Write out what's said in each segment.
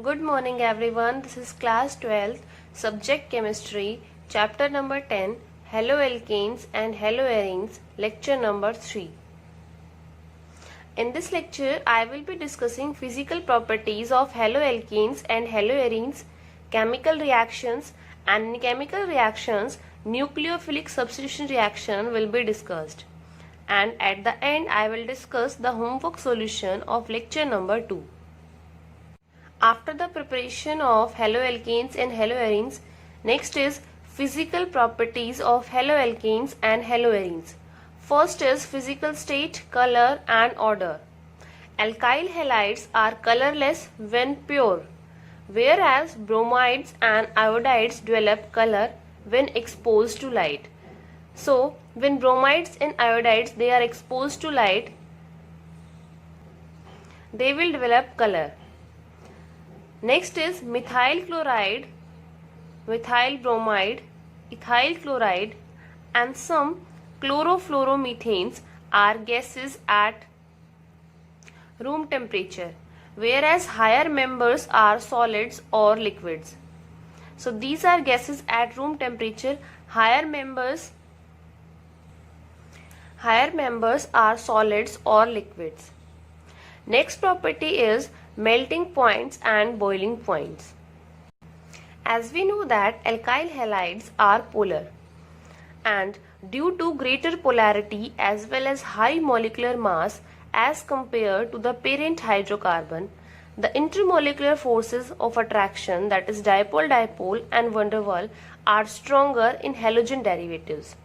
Good morning everyone. This is class 12th, subject chemistry, chapter number 10, haloalkanes and haloarenes, lecture number 3. In this lecture, I will be discussing physical properties of haloalkanes and haloarenes, chemical reactions, and in chemical reactions, nucleophilic substitution reaction will be discussed. And at the end, I will discuss the homework solution of lecture number 2. After the preparation of haloalkanes and haloarenes, next is physical properties of haloalkanes and haloarenes. First is physical state, color and odor. Alkyl halides are colorless when pure, whereas bromides and iodides develop color when exposed to light. So, when bromides and iodides they are exposed to light, they will develop color. Next is methyl chloride, methyl bromide, ethyl chloride and some chlorofluoromethanes are gases at room temperature, whereas higher members are solids or liquids. So these are gases at room temperature. Higher members are solids or liquids. Next property is melting points and boiling points. As we know that alkyl halides are polar, and due to greater polarity as well as high molecular mass as compared to the parent hydrocarbon, the intermolecular forces of attraction, that is dipole-dipole and van der Waals, are stronger in halogen derivatives.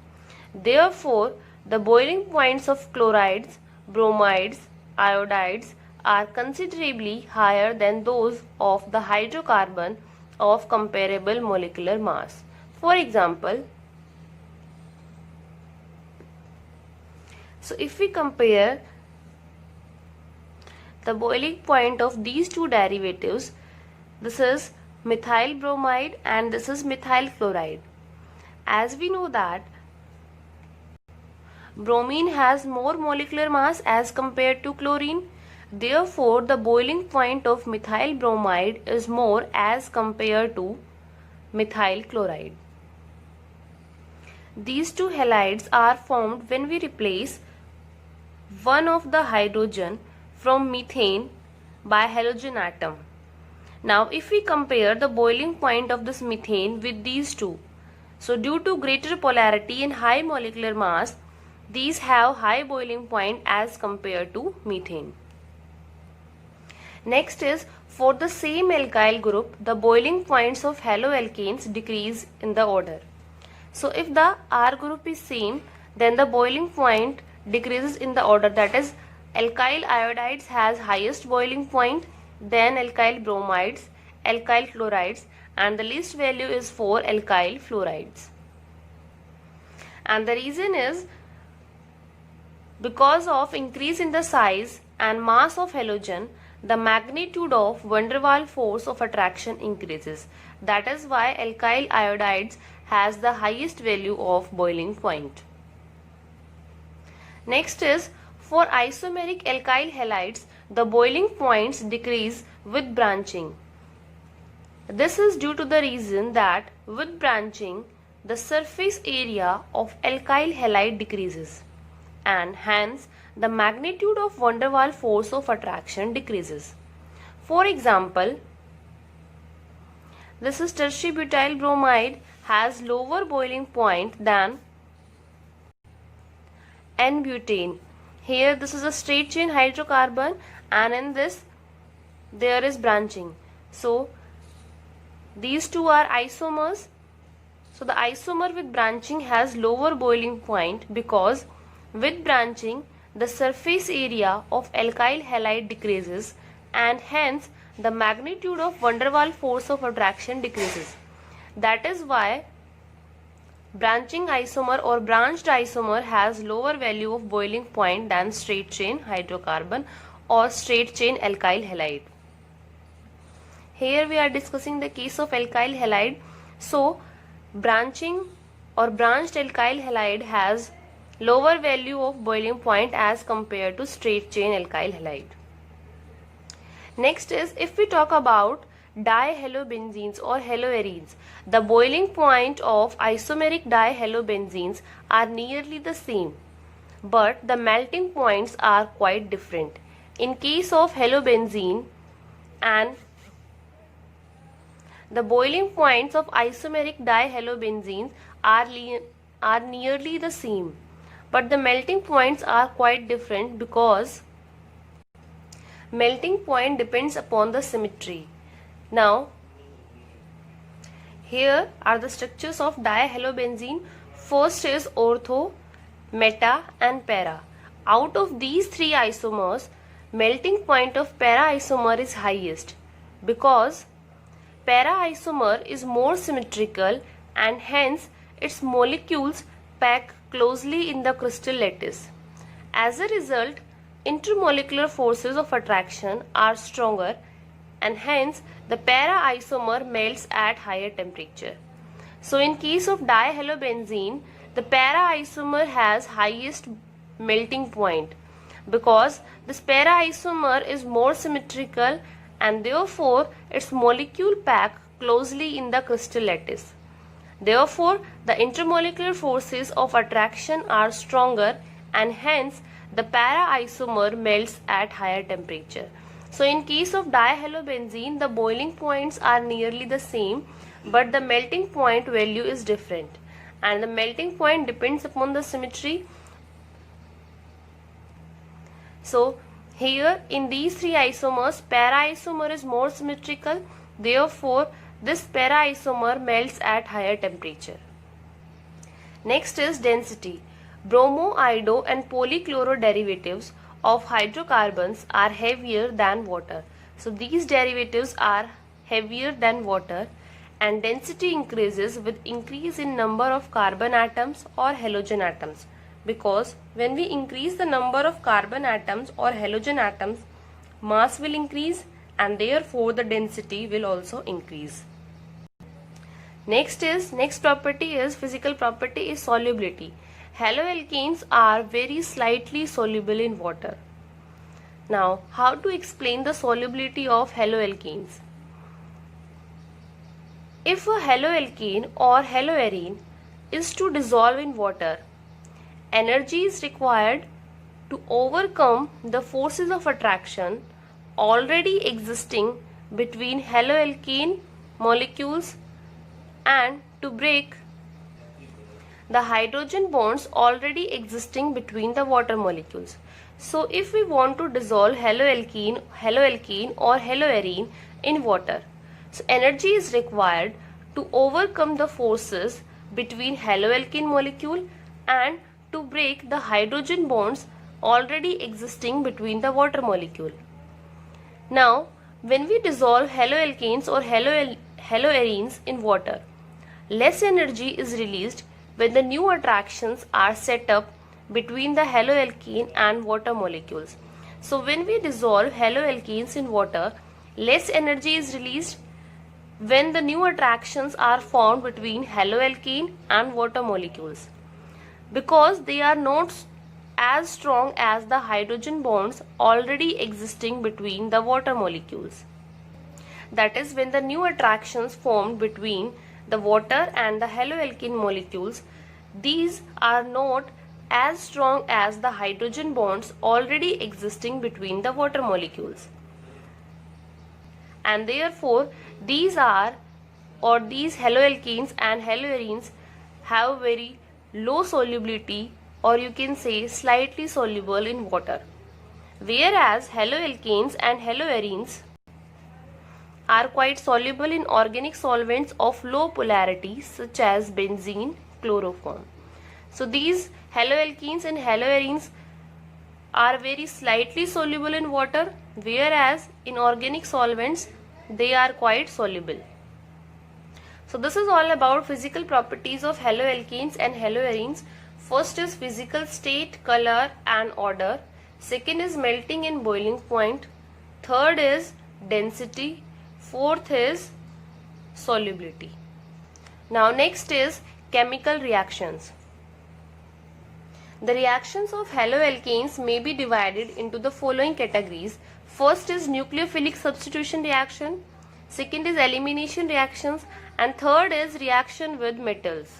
Therefore, the boiling points of chlorides, bromides, iodides are considerably higher than those of the hydrocarbon of comparable molecular mass. For example, so if we compare the boiling point of these two derivatives, this is methyl bromide and this is methyl chloride. As we know that bromine has more molecular mass as compared to chlorine, therefore the boiling point of methyl bromide is more as compared to methyl chloride. These two halides are formed when we replace one of the hydrogen from methane by halogen atom. Now if we compare the boiling point of this methane with these two, so due to greater polarity and high molecular mass, these have high boiling point as compared to methane. Next is, for the same alkyl group, the boiling points of haloalkanes decrease in the order. So if the R group is same, then the boiling point decreases in the order, that is alkyl iodides has highest boiling point, then alkyl bromides, alkyl chlorides, and the least value is for alkyl fluorides. And the reason is because of increase in the size and mass of halogen, the magnitude of van der Waals force of attraction increases. That is why alkyl iodides has the highest value of boiling point. Next is, for isomeric alkyl halides, the boiling points decrease with branching. This is due to the reason that with branching, the surface area of alkyl halide decreases, and hence the magnitude of van der Waals force of attraction decreases. For example, this is tertiary butyl bromide has lower boiling point than N-butane. Here this is a straight chain hydrocarbon and in this there is branching. So these two are isomers. So the isomer with branching has lower boiling point because with branching the surface area of alkyl halide decreases and hence the magnitude of van der Waals force of attraction decreases. That is why branching isomer or branched isomer has lower value of boiling point than straight chain hydrocarbon or straight chain alkyl halide. Here we are discussing the case of alkyl halide. So branching or branched alkyl halide has lower value of boiling point as compared to straight chain alkyl halide. Next is, if we talk about dihalobenzenes or haloarenes. The boiling point of isomeric dihalobenzenes are nearly the same, but the melting points are quite different. In case of halobenzene and the boiling points of isomeric dihalobenzenes are nearly the same, but the melting points are quite different because melting point depends upon the symmetry. Now, here are the structures of dihalobenzene. First is ortho, meta and para. Out of these three isomers, melting point of para isomer is highest because para isomer is more symmetrical and hence its molecules pack closely in the crystal lattice. As a result, intermolecular forces of attraction are stronger and hence the para isomer melts at higher temperature. So in case of dihalobenzene, the para isomer has highest melting point because this para isomer is more symmetrical and therefore its molecule pack closely in the crystal lattice. Therefore, the intermolecular forces of attraction are stronger and hence the para isomer melts at higher temperature. So in case of dihalobenzene, the boiling points are nearly the same, but the melting point value is different, and the melting point depends upon the symmetry. So here in these three isomers, para isomer is more symmetrical, therefore this para isomer melts at higher temperature. Next is density. Bromo, iodo and polychloro derivatives of hydrocarbons are heavier than water. So these derivatives are heavier than water, and density increases with increase in number of carbon atoms or halogen atoms, because when we increase the number of carbon atoms or halogen atoms, mass will increase and therefore the density will also increase. Next property is physical property is solubility. Haloalkanes are very slightly soluble in water. Now, how to explain the solubility of haloalkanes? If a haloalkane or haloarene is to dissolve in water, energy is required to overcome the forces of attraction already existing between haloalkane molecules and to break the hydrogen bonds already existing between the water molecules. So if we want to dissolve haloalkane or haloarene in water, so energy is required to overcome the forces between haloalkane molecule and to break the hydrogen bonds already existing between the water molecule. Now, when we dissolve haloalkanes or haloarenes in water, less energy is released when the new attractions are set up between the haloalkane and water molecules. So when we dissolve haloalkanes in water, less energy is released when the new attractions are formed between haloalkane and water molecules, because they are not as strong as the hydrogen bonds already existing between the water molecules. That is, when the new attractions formed between the water and the haloalkane molecules, these are not as strong as the hydrogen bonds already existing between the water molecules, and therefore these haloalkanes and haloarenes have very low solubility, or you can say slightly soluble in water, whereas haloalkanes and haloarenes are quite soluble in organic solvents of low polarity such as benzene, chloroform. So these haloalkanes and haloarenes are very slightly soluble in water, whereas in organic solvents they are quite soluble. So this is all about physical properties of haloalkanes and haloarenes. First is physical state, color and odor. Second is melting and boiling point. Third is density. Fourth is solubility. Now next is chemical reactions. The reactions of haloalkanes may be divided into the following categories. First is nucleophilic substitution reaction. second is elimination reactions, and third is reaction with metals.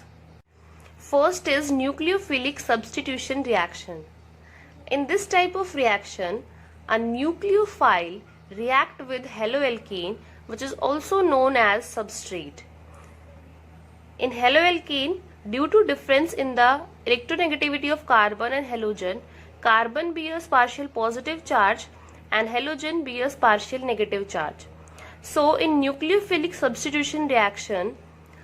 First is nucleophilic substitution reaction. In this type of reaction, a nucleophile react with haloalkane, which is also known as substrate. In haloalkane, due to difference in the electronegativity of carbon and halogen, carbon bears partial positive charge and halogen bears partial negative charge. So in nucleophilic substitution reaction,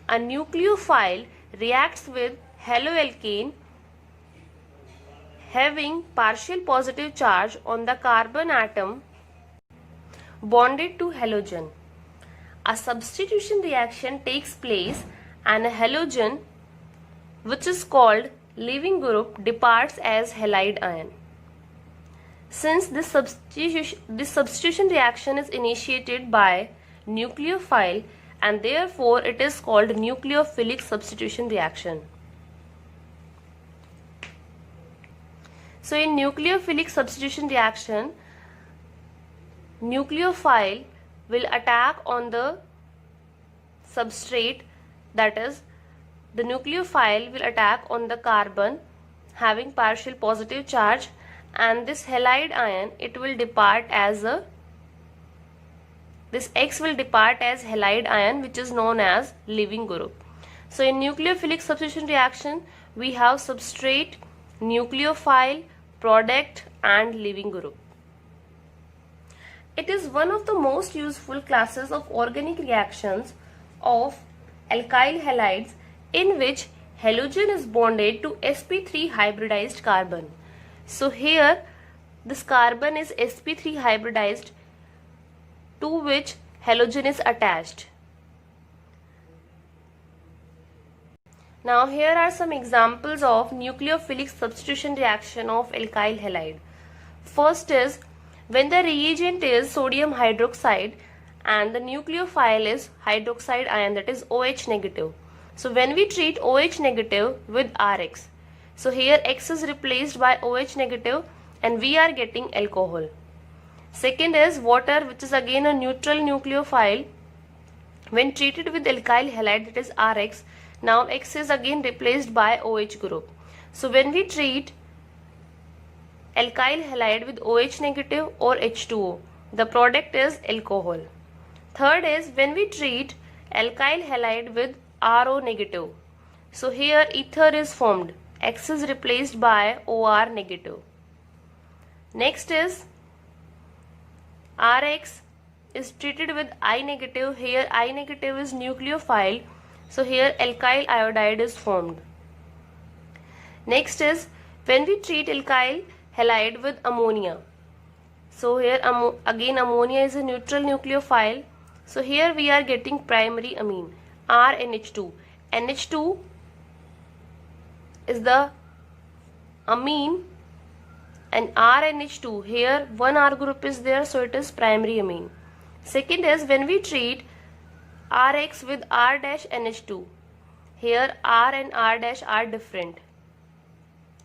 a nucleophile reacts with haloalkane having partial positive charge on the carbon atom bonded to halogen. A substitution reaction takes place and a halogen, which is called leaving group, departs as halide ion. Since this substitution reaction is initiated by nucleophile, and therefore it is called nucleophilic substitution reaction. So in nucleophilic substitution reaction, nucleophile will attack on the substrate, that is, the nucleophile will attack on the carbon having partial positive charge, and this halide ion, it will depart as this X will depart as halide ion, which is known as leaving group. So in nucleophilic substitution reaction, we have substrate, nucleophile, product and leaving group. It is one of the most useful classes of organic reactions of alkyl halides in which halogen is bonded to sp3 hybridized carbon. So here this carbon is sp3 hybridized to which halogen is attached. Now here are some examples of nucleophilic substitution reaction of alkyl halide. First is when the reagent is sodium hydroxide and the nucleophile is hydroxide ion, that is OH negative. So when we treat OH negative with Rx, so here X is replaced by OH negative and we are getting alcohol. Second is water, which is again a neutral nucleophile. When treated with alkyl halide, that is Rx, now X is again replaced by OH group. So when we treat alkyl halide with OH negative or H2O, the product is alcohol. Third is when we treat alkyl halide with RO negative. So here ether is formed. X is replaced by OR negative. Next is Rx is treated with I negative. Here I negative is nucleophile. So here alkyl iodide is formed. Next is when we treat alkyl halide with ammonia. So here again ammonia is a neutral nucleophile. So here we are getting primary amine RNH2. NH2 is the amine and RNH2, here one R group is there, so it is primary amine. Second is when we treat Rx with R-NH2. Here R and R dash are different.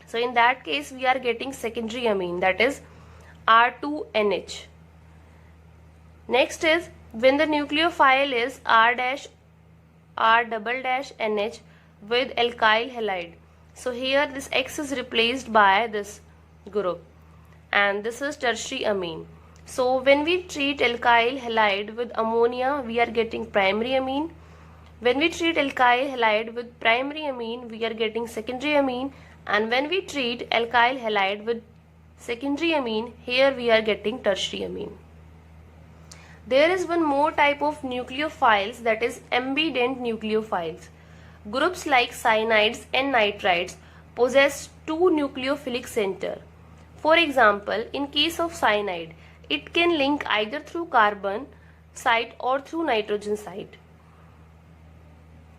So in that case we are getting secondary amine, that is R2NH. Next is when the nucleophile is R dash R double dash NH with alkyl halide. So here this X is replaced by this group and this is tertiary amine. So when we treat alkyl halide with ammonia, we are getting primary amine. When we treat alkyl halide with primary amine, we are getting secondary amine, and when we treat alkyl halide with secondary amine, here we are getting tertiary amine. There is one more type of nucleophiles, that is ambident nucleophiles. Groups like cyanides and nitrides possess two nucleophilic center. For example, in case of cyanide, it can link either through carbon site or through nitrogen site.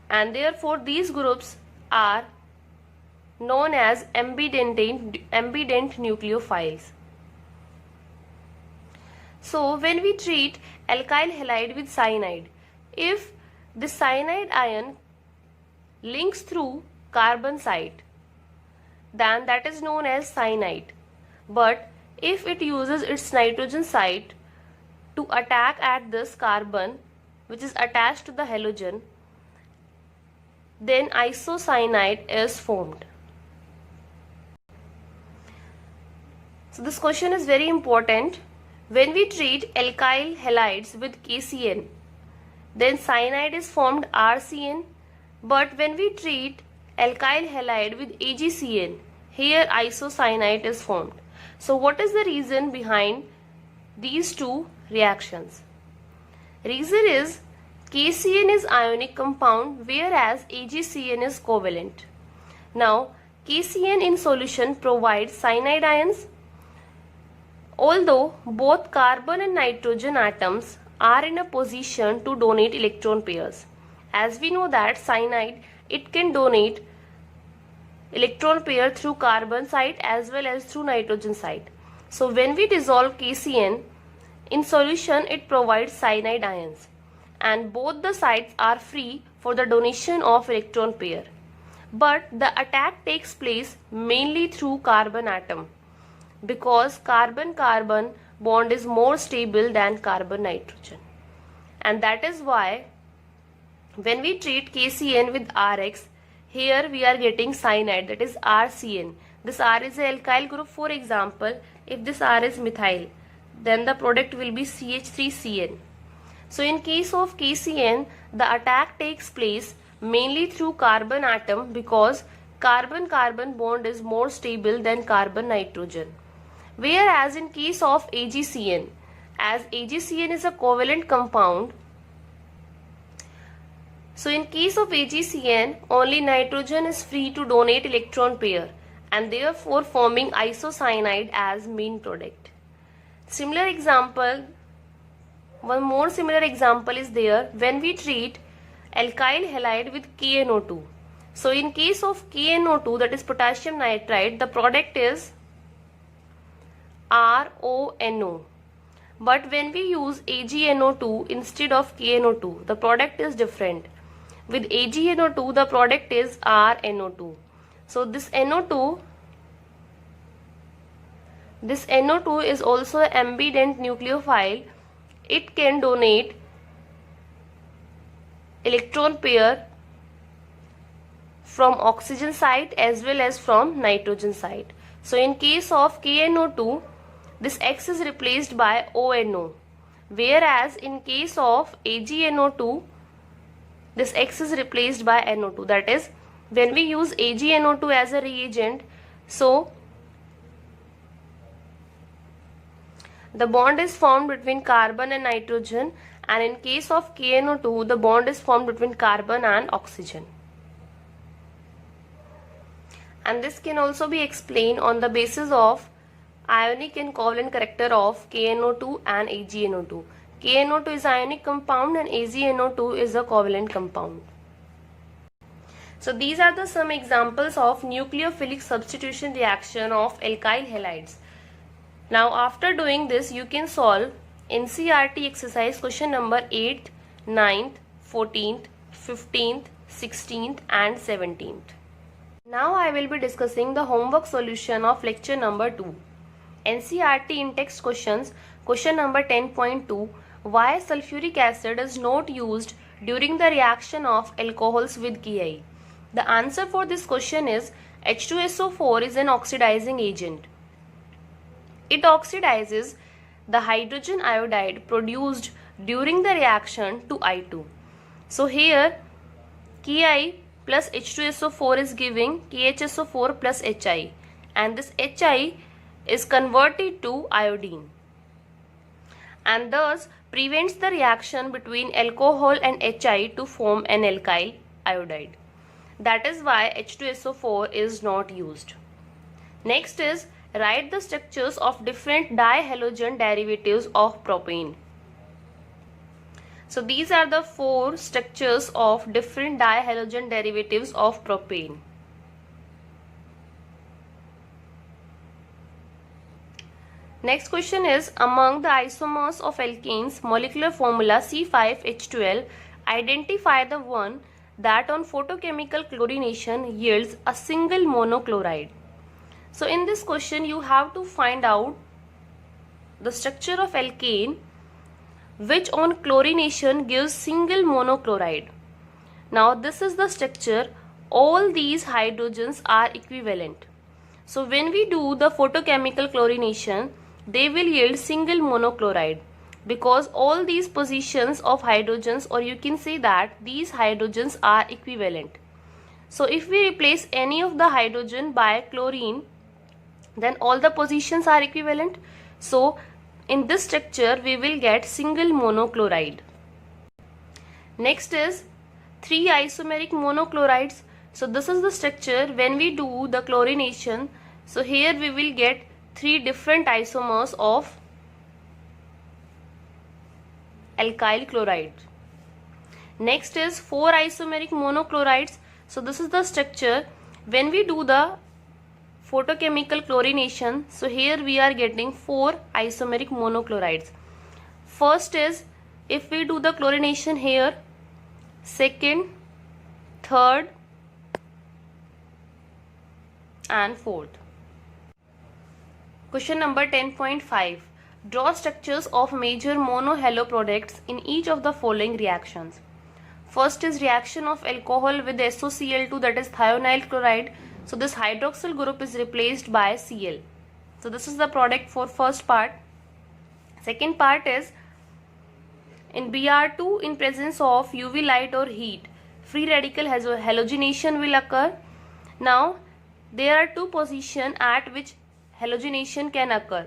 And therefore these groups are known as ambident nucleophiles. So when we treat alkyl halide with cyanide, if the cyanide ion links through carbon site, then that is known as cyanide. But if it uses its nitrogen site to attack at this carbon, which is attached to the halogen, then isocyanide is formed. So this question is very important. When we treat alkyl halides with KCN, then cyanide is formed RCN, but when we treat alkyl halide with AgCN, here isocyanide is formed. So what is the reason behind these two reactions? Reason is KCN is ionic compound whereas AgCN is covalent. Now KCN in solution provides cyanide ions. Although both carbon and nitrogen atoms are in a position to donate electron pairs. As we know that cyanide, it can donate electron pair through carbon side as well as through nitrogen side. So when we dissolve KCN in solution, it provides cyanide ions and both the sides are free for the donation of electron pair. But the attack takes place mainly through carbon atom because carbon-carbon bond is more stable than carbon-nitrogen. And that is why when we treat KCN with RX, here we are getting cyanide, that is RCN. This R is a alkyl group. For example, if this R is methyl, then the product will be CH3CN. So in case of KCN, the attack takes place mainly through carbon atom because carbon-carbon bond is more stable than carbon-nitrogen. Whereas in case of AgCN, as AgCN is a covalent compound, so in case of AgCN, only nitrogen is free to donate electron pair and therefore forming isocyanide as main product. Similar example, one more similar example is there when we treat alkyl halide with KNO2. So in case of KNO2, that is potassium nitrite, the product is RONO. But when we use AgNO2 instead of KNO2, the product is different. With AgNO2, the product is RNO2. So this NO2 is also an ambident nucleophile. It can donate electron pair from oxygen side as well as from nitrogen side. So in case of KNO2, this X is replaced by ONO, whereas in case of AgNO2, this X is replaced by NO2. That is, when we use AgNO2 as a reagent, so the bond is formed between carbon and nitrogen, and in case of KNO2, the bond is formed between carbon and oxygen. And this can also be explained on the basis of ionic and covalent character of KNO2 and AgNO2. KNO2 is ionic compound and AgNO2 is a covalent compound. So these are the some examples of nucleophilic substitution reaction of alkyl halides. Now after doing this, you can solve NCERT exercise question number 8th, 9th, 14th, 15th, 16th and 17th. Now I will be discussing the homework solution of lecture number 2. NCERT in-text questions, question number 10.2, why sulfuric acid is not used during the reaction of alcohols with Ki? The answer for this question is H2SO4 is an oxidizing agent. It oxidizes the hydrogen iodide produced during the reaction to I2. So here Ki plus H2SO4 is giving KHSO4 plus Hi, and this Hi is converted to iodine and thus prevents the reaction between alcohol and Hi to form an alkyl iodide. That is why H2SO4 is not used. Next is write the structures of different dihalogen derivatives of propane. So these are the 4 structures of different dihalogen derivatives of propane. Next question is, among the isomers of alkanes molecular formula C5H12, identify the one that on photochemical chlorination yields a single monochloride. So in this question you have to find out the structure of alkane which on chlorination gives single monochloride. Now this is the structure. All these hydrogens are equivalent. So when we do the photochemical chlorination, they will yield single monochloride, because all these positions of hydrogens, or you can say that these hydrogens are equivalent. So if we replace any of the hydrogen by chlorine, then all the positions are equivalent. So in this structure we will get single monochloride. Next is 3 isomeric monochlorides. So this is the structure when we do the chlorination. So here we will get 3 different isomers of alkyl chloride. Next is 4 isomeric monochlorides. So this is the structure when we do the photochemical chlorination. So here we are getting 4 isomeric monochlorides. First is, if we do the chlorination here, second, third and fourth. Question number 10.5. Draw structures of major monohalo products in each of the following reactions. First is reaction of alcohol with SoCl2, that is thionyl chloride. So this hydroxyl group is replaced by Cl. So this is the product for first part. Second part is, in Br2 in presence of UV light or heat, free radical halogenation will occur. Now there are 2 positions at which halogenation can occur.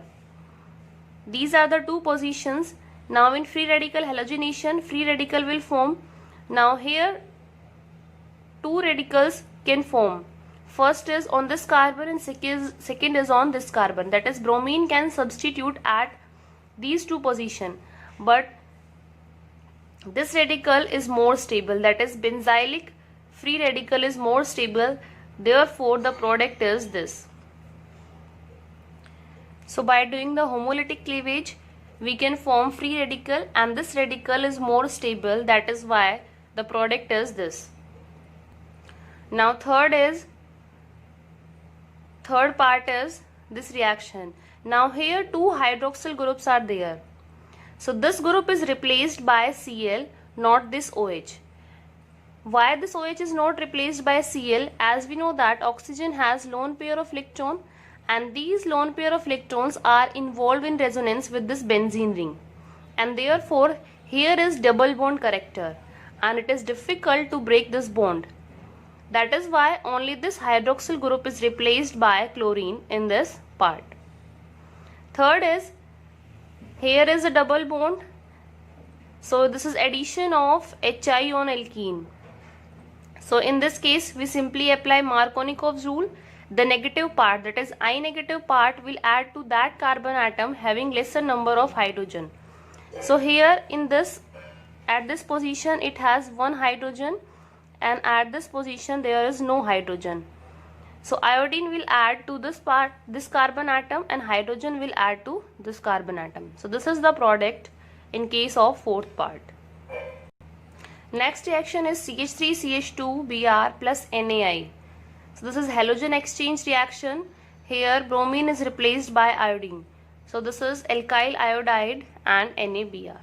These are the 2 positions. Now in free radical halogenation, free radical will form. Now here 2 radicals can form. First is on this carbon and second is on this carbon. That is, bromine can substitute at these 2 positions. But this radical is more stable. That is, benzylic free radical is more stable. Therefore the product is this. So by doing the homolytic cleavage, we can form free radical, and this radical is more stable. That is why the product is this. Now third part is this reaction. Now here 2 hydroxyl groups are there. So this group is replaced by Cl, not this OH. Why this OH is not replaced by Cl? As we know that oxygen has lone pair of electron, and these lone pair of electrons are involved in resonance with this benzene ring, and therefore here is double bond character, and it is difficult to break this bond. That is why only this hydroxyl group is replaced by chlorine in this part. Third is, here is a double bond. So this is addition of Hi on alkene. So in this case we simply apply Markovnikov's rule. The negative part, that is I negative part, will add to that carbon atom having lesser number of hydrogen. So here in this, at this position it has 1 hydrogen, and at this position there is no hydrogen. So iodine will add to this part, this carbon atom, and hydrogen will add to this carbon atom. So this is the product in case of fourth part. Next reaction is CH3CH2Br plus NaI. So this is halogen exchange reaction. Here bromine is replaced by iodine. So this is alkyl iodide and NaBr.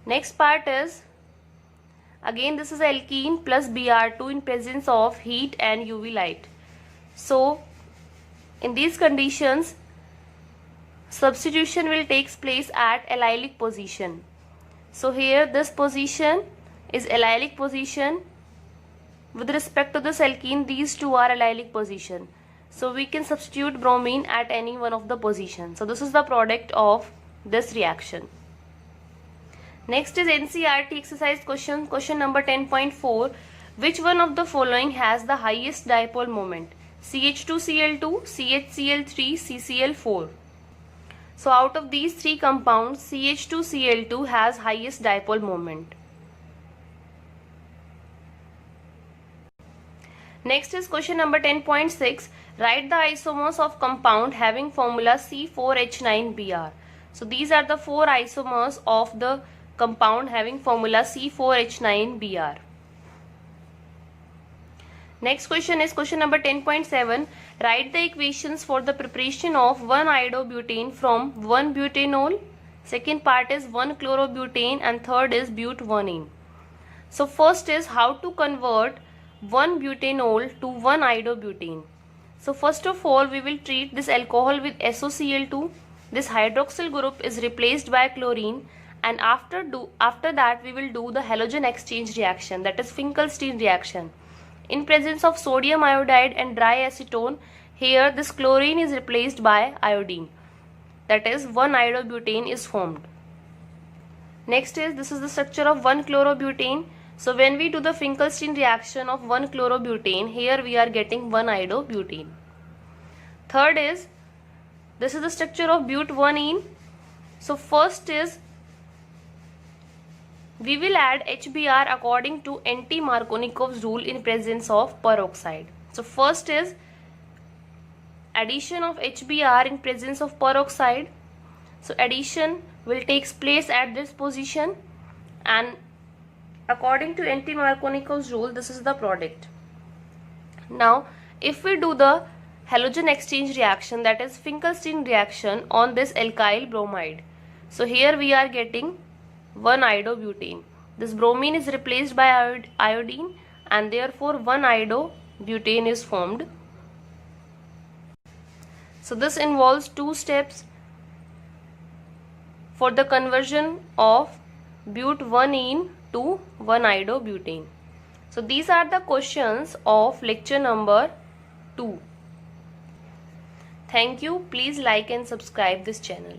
Next part is, again this is alkene plus Br2 in presence of heat and UV light. So in these conditions substitution will take place at allylic position. So here this position is allylic position. With respect to this alkene, these 2 are allylic position. So we can substitute bromine at any one of the positions. So this is the product of this reaction. Next is NCERT exercise question. Question number 10.4. Which one of the following has the highest dipole moment? CH2Cl2, CHCl3, CCl4. So out of these 3 compounds, CH2Cl2 has highest dipole moment. Next is question number 10.6. Write the isomers of compound having formula C4H9Br. So these are the 4 isomers of the compound having formula C4H9Br. Next question is question number 10.7. Write the equations for the preparation of 1-iodobutane from 1-butanol, second part is 1-chlorobutane, and third is but-1-ene. So first is how to convert 1-butanol to 1-iodobutane. So first of all, we will treat this alcohol with SOCl2. This hydroxyl group is replaced by chlorine, and after that we will do the halogen exchange reaction, that is Finkelstein reaction. In presence of sodium iodide and dry acetone, here this chlorine is replaced by iodine, that is 1-iodobutane is formed. Next is, this is the structure of 1-chlorobutane. So when we do the Finkelstein reaction of 1-chlorobutane, here we are getting 1-iodobutane. Third is, this is the structure of but-1-ene. So first is, we will add HBr according to anti-Markovnikov's rule in presence of peroxide. So first is addition of HBr in presence of peroxide. So addition will take place at this position, and according to anti-Markovnikov's rule, this is the product. Now if we do the halogen exchange reaction, that is Finkelstein reaction on this alkyl bromide, so here we are getting 1-iodobutane. This bromine is replaced by iodine, and therefore 1-iodobutane is formed. So this involves two steps for the conversion of but-1-ene to 1-iodobutane. So these are the questions of lecture number 2. Thank you. Please like and subscribe this channel.